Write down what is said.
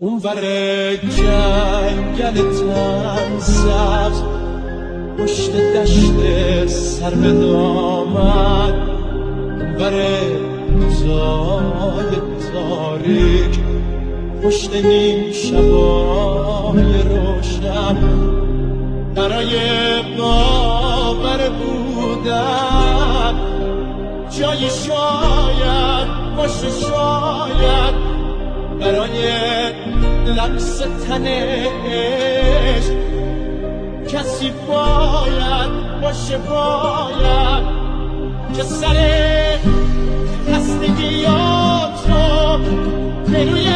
اونور جنگل تن سبز پشت دشت سر به دامن، اونور روزای تاریک پشت نیم شبای روشن، برای باور بودن جایی شاید باشه، شاید برای لمس تنش کسی باید باشه، باید که سر خستگیاتو به روی